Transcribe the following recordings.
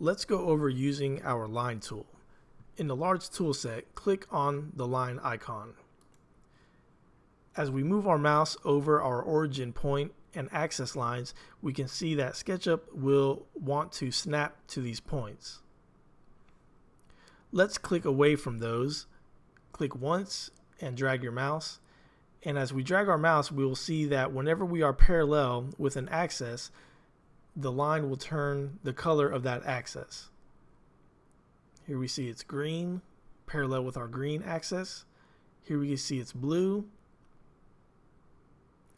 Let's go over using our line tool. In the large tool set, click on the line icon. As we move our mouse over our origin point and access lines, we can see that SketchUp will want to snap to these points. Let's click away from those. Click once and drag your mouse. And as we drag our mouse, we will see that whenever we are parallel with an axis, the line will turn the color of that axis. Here we see it's green, parallel with our green axis. Here we can see it's blue,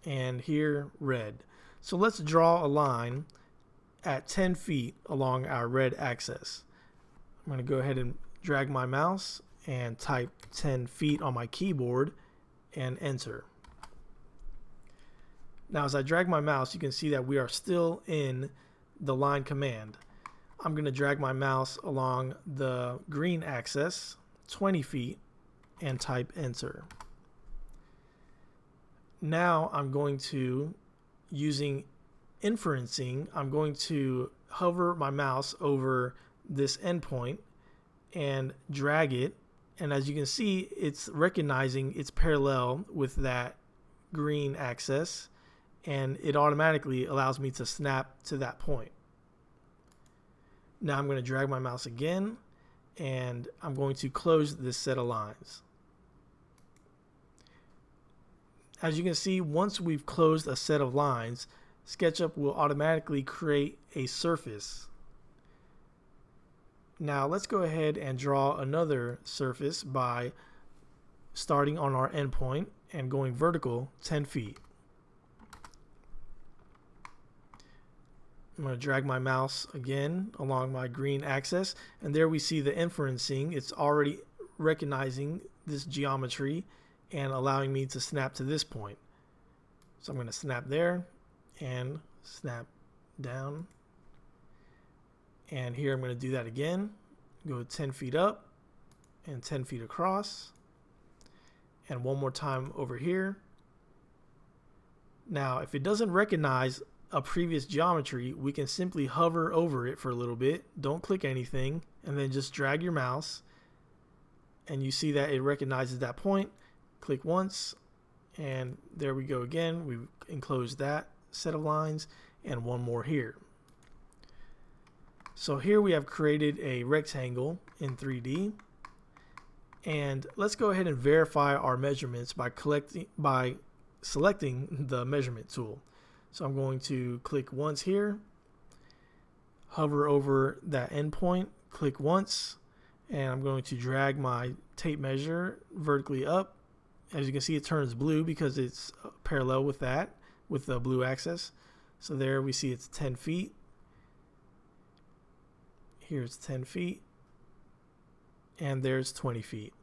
and here red. So let's draw a line at 10 feet along our red axis. I'm going to go ahead and drag my mouse and type 10 feet on my keyboard and enter. Now as I drag my mouse, you can see that we are still in the line command. I'm going to drag my mouse along the green axis 20 feet and type enter. Now I'm going to, using inferencing, I'm going to hover my mouse over this endpoint and drag it, and as you can see, it's recognizing it's parallel with that green axis, and it automatically allows me to snap to that point. Now I'm going to drag my mouse again, and I'm going to close this set of lines. As you can see, once we've closed a set of lines, SketchUp will automatically create a surface. Now let's go ahead and draw another surface by starting on our endpoint and going vertical 10 feet. I'm going to drag my mouse again along my green axis, and there we see the inferencing. It's already recognizing this geometry and allowing me to snap to this point. So I'm going to snap there and snap down. And here I'm going to do that again. Go 10 feet up and 10 feet across. And one more time over here. Now, if it doesn't recognize a previous geometry, we can simply hover over it for a little bit. Don't click anything, and then just drag your mouse. And you see that it recognizes that point. Click once, and there we go again. We've enclosed that set of lines and one more here. So here we have created a rectangle in 3D, and let's go ahead and verify our measurements by selecting the measurement tool. So I'm going to click once here, hover over that endpoint, click once, and I'm going to drag my tape measure vertically up. As you can see, it turns blue because it's parallel with that, with the blue axis. So there we see it's 10 feet. Here's 10 feet. And there's 20 feet.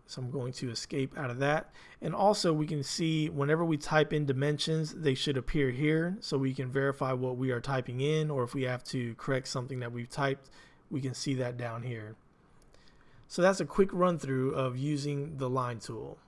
So I'm going to escape out of that. And also we can see whenever we type in dimensions, they should appear here so we can verify what we are typing in, or if we have to correct something that we've typed, we can see that down here. So that's a quick run through of using the line tool.